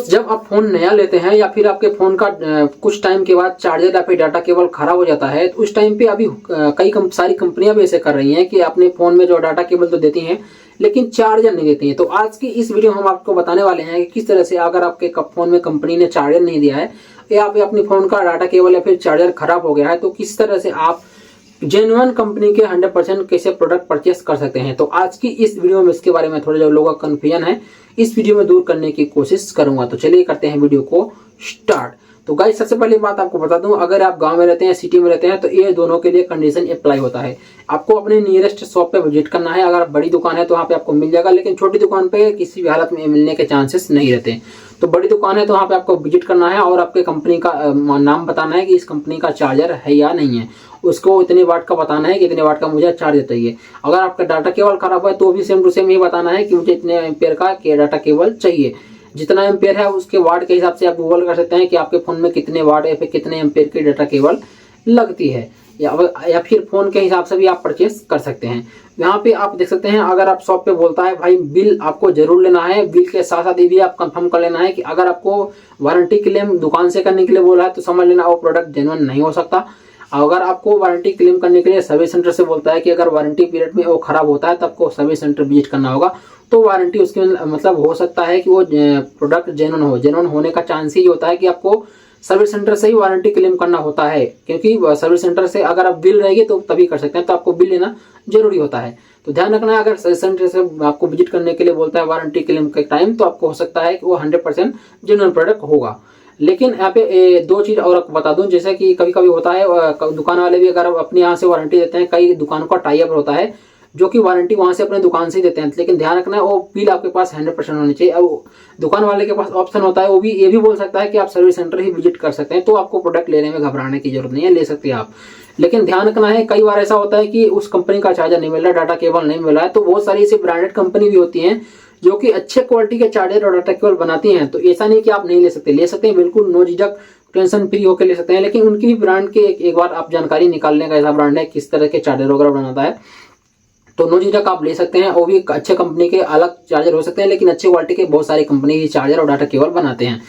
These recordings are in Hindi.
जब आप फोन नया लेते हैं या फिर आपके फोन का कुछ टाइम के बाद चार्जर या फिर डाटा केबल खराब हो जाता है, तो उस टाइम पे अभी सारी कंपनियां भी ऐसे कर रही हैं कि अपने फोन में जो डाटा केबल तो देती हैं लेकिन चार्जर नहीं देती हैं। तो आज की इस वीडियो में हम आपको बताने वाले हैं कि किस तरह से अगर आपके फोन में कंपनी ने चार्जर नहीं दिया है या अपने फोन का डाटा केबल या फिर चार्जर खराब हो गया है, तो किस तरह से आप जेन्युइन कंपनी के 100% कैसे प्रोडक्ट परचेस कर सकते हैं। तो आज की इस वीडियो में इसके बारे में थोड़े जो लोगों का कंफ्यूजन है इस वीडियो में दूर करने की कोशिश करूंगा। तो चलिए करते हैं वीडियो को स्टार्ट। तो गाइस, सबसे पहली बात आपको बता दूं, अगर आप गांव में रहते हैं सिटी में रहते हैं तो ये दोनों के लिए कंडीशन अप्लाई होता है। आपको अपने नियरेस्ट शॉप पे विजिट करना है। अगर बड़ी दुकान है तो वहाँ पे आपको मिल जाएगा, लेकिन छोटी दुकान पे किसी भी हालत में मिलने के चांसेस नहीं रहते। तो बड़ी दुकान है तो वहाँ पे आपको विजिट करना है और आपके कंपनी का नाम बताना है कि इस कंपनी का चार्जर है या नहीं है। उसको इतने वाट का बताना है कि इतने वाट का मुझे चार्जर चाहिए। अगर आपका डाटा केबल खराब है तो भी सेम टू सेम ये बताना है कि मुझे इतने एम्पेयर का डाटा केबल चाहिए। जितना एम्पेयर है उसके वाट के हिसाब से आप गूगल कर सकते हैं कि आपके फोन में कितने वाट या फिर कितने एम्पेयर की डाटा केबल लगती है, या फिर फोन के हिसाब से भी आप परचेस कर सकते हैं। यहाँ पे आप देख सकते हैं, अगर आप शॉप पे बोलता है भाई बिल आपको जरूर लेना है, बिल के साथ साथ ये भी आप कंफर्म कर लेना है कि अगर आपको वारंटी क्लेम दुकान से करने के लिए बोला है तो समझ लेना वो प्रोडक्ट जेन्युइन नहीं हो सकता। अगर आपको वारंटी क्लेम करने के लिए सर्विस सेंटर से बोलता है कि अगर वारंटी पीरियड में वो खराब होता है तो आपको सर्विस सेंटर विजिट करना होगा, तो वारंटी उसके मतलब हो सकता है कि वो प्रोडक्ट जेन्युइन हो। जेन्युइन होने का चांस ही होता है कि आपको सर्विस सेंटर से ही वारंटी क्लेम करना होता है, क्योंकि सर्विस सेंटर से अगर आप बिल रहेगी तो तभी कर सकते हैं। तो आपको बिल लेना जरूरी होता है। तो ध्यान रखना है, अगर सर्विस सेंटर से आपको विजिट करने के लिए बोलता है वारंटी क्लेम के टाइम, तो आपको हो सकता है कि वो 100% जेन्युइन प्रोडक्ट होगा। लेकिन यहाँ पे दो चीज और आपको बता दूं, जैसे कि कभी कभी होता है दुकान वाले भी अगर अपने यहाँ से वारंटी देते हैं, कई दुकानों का टाई अप होता है जो कि वारंटी वहां से अपने दुकान से ही देते हैं, लेकिन ध्यान रखना है वो बिल आपके पास 100% होनी चाहिए। अब दुकान वाले के पास ऑप्शन होता है, वो भी ये भी बोल सकता है कि आप सर्विस सेंटर ही विजिट कर सकते हैं, तो आपको प्रोडक्ट लेने में घबराने की जरूरत नहीं है, ले सकते हैं आप। लेकिन ध्यान रखना है, कई बार ऐसा होता है कि उस कंपनी का चार्जर नहीं मिल रहा, डाटा केबल नहीं मिल रहा है, तो बहुत सारी ऐसी ब्रांडेड कंपनी भी होती है जो कि अच्छे क्वालिटी के चार्जर और डाटा केबल बनाती हैं। तो ऐसा नहीं कि आप नहीं ले सकते, ले सकते हैं, बिल्कुल नो झिझक टेंशन फ्री होकर ले सकते हैं। लेकिन उनकी भी ब्रांड के एक बार आप जानकारी निकालने का, ऐसा ब्रांड है किस तरह के चार्जर वगैरह बनाता है, तो नो झिझक आप ले सकते हैं। वो भी अच्छे कंपनी के अलग चार्जर हो सकते हैं, लेकिन अच्छे क्वालिटी के बहुत सारी कंपनी के चार्जर और डाटा केबल बनाते हैं।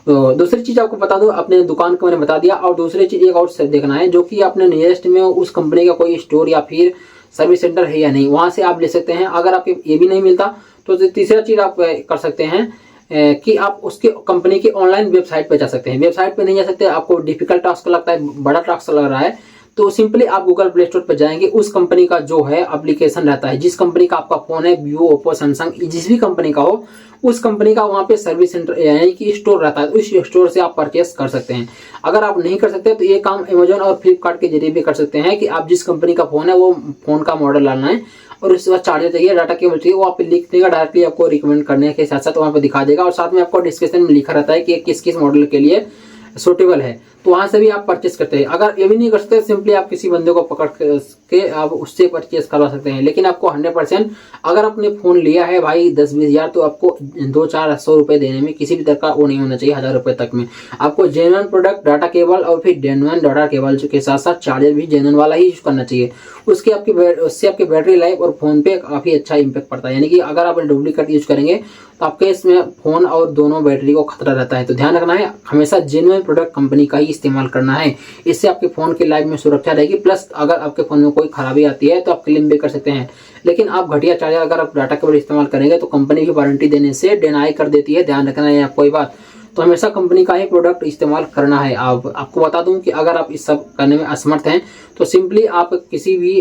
तो दूसरी चीज आपको बता दो, अपने दुकान को मैंने बता दिया, और दूसरी चीज एक और देखना है जो कि अपने नियरेस्ट में उस कंपनी का कोई स्टोर या फिर सर्विस सेंटर है या नहीं, वहां से आप ले सकते हैं। अगर आपको ये भी नहीं मिलता तो तीसरा चीज आप कर सकते हैं कि आप उसके कंपनी की ऑनलाइन वेबसाइट पे जा सकते हैं। वेबसाइट पे नहीं जा सकते, आपको डिफिकल्ट टास्क लगता है, बड़ा टास्क लग रहा है, तो सिंपली आप गूगल प्ले स्टोर पर जाएंगे, उस कंपनी का जो है एप्लीकेशन रहता है, जिस कंपनी का आपका फोन है, वीवो, ओप्पो, सैमसंग, जिस भी कंपनी का हो, उस कंपनी का वहां पे सर्विस सेंटर यानी कि स्टोर रहता है, उस स्टोर से आप परचेस कर सकते हैं। अगर आप नहीं कर सकते तो ये काम अमेजोन और फ्लिपकार्ट के जरिए भी कर सकते हैं कि आप जिस कंपनी का फोन है वो फोन का मॉडल डालना है और उसके बाद चार्जर चाहिए, डाटा केबल चाहिए, वो आप लिख देगा डायरेक्टली, आपको रिकमेंड करने के साथ साथ वहाँ पे दिखा देगा, और साथ में आपको डिस्क्रिप्शन में लिखा रहता है कि किस किस मॉडल के लिए सुटेबल है, तो वहां से भी आप परचेस करते हैं। अगर ये भी नहीं कर सकते, सिंपली आप किसी बंदे को पकड़ के आप उससे परचेस करवा सकते हैं। लेकिन आपको 100% अगर आपने फोन लिया है भाई 10-20 हजार, तो आपको 200-400 रुपए देने में किसी भी तरह का वो नहीं होना चाहिए, 1000 रुपए तक में आपको जेन्युइन प्रोडक्ट, डाटा केबल और फिर जेन्युइन डाटा केबल के साथ साथ चार्जर भी जेन्युइन वाला ही यूज करना चाहिए। उससे आपकी बैटरी लाइफ और फोन पे काफी अच्छा इंपैक्ट पड़ता है। यानी कि अगर आप डुप्लीकेट यूज करेंगे तो आपके इसमें फोन और दोनों बैटरी को खतरा रहता है। तो ध्यान रखना है, हमेशा जेन्युइन प्रोडक्ट कंपनी का ही इस्तेमाल करना है, इससे आपके फोन की लाइफ में सुरक्षा रहेगी। प्लस अगर आपके फोन में कोई खराबी आती है तो आप क्लेम भी कर सकते हैं। लेकिन आप घटिया चार्जर अगर आप डाटा केबल इस्तेमाल करेंगे तो कंपनी की वारंटी देने से डिनाई कर देती है। ध्यान रखना है आपको ये बात। तो हमेशा कंपनी का ही प्रोडक्ट इस्तेमाल करना है। आपको बता दूं कि अगर आप इस सब करने में असमर्थ हैं तो सिंपली आप किसी भी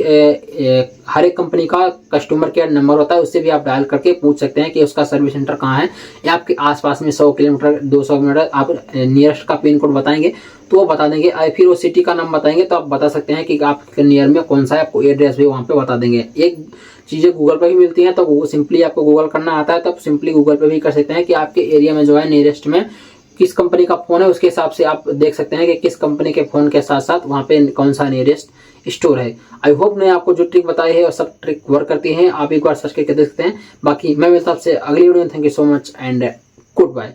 हर एक कंपनी का कस्टमर केयर नंबर होता है, उससे भी आप डायल करके पूछ सकते हैं कि उसका सर्विस सेंटर कहाँ है, या आपके आसपास में 100 किलोमीटर 200 किलोमीटर आप नियरेस्ट का पिन कोड बताएंगे तो वो बता देंगे, फिर वो सिटी का नाम बताएंगे तो आप बता सकते हैं कि आपके नियर में कौन सा है, आपको एड्रेस भी वहाँ पे बता देंगे। एक चीजें गूगल पे भी मिलती हैं, तो वो सिंपली आपको गूगल करना आता है तो आप सिंपली गूगल पे भी कर सकते हैं कि आपके एरिया में जो है नियरेस्ट में किस कंपनी का फोन है, उसके हिसाब से आप देख सकते हैं कि किस कंपनी के फोन के साथ साथ वहाँ पे कौन सा नियरेस्ट स्टोर है। आई होप मैं आपको जो ट्रिक बताई है वो सब ट्रिक वर्क करती है, आप एक बार सर्च करके देख सकते हैं। बाकी मैं मिलता हूं आपसे अगली वीडियो में। Thank you so much and good bye.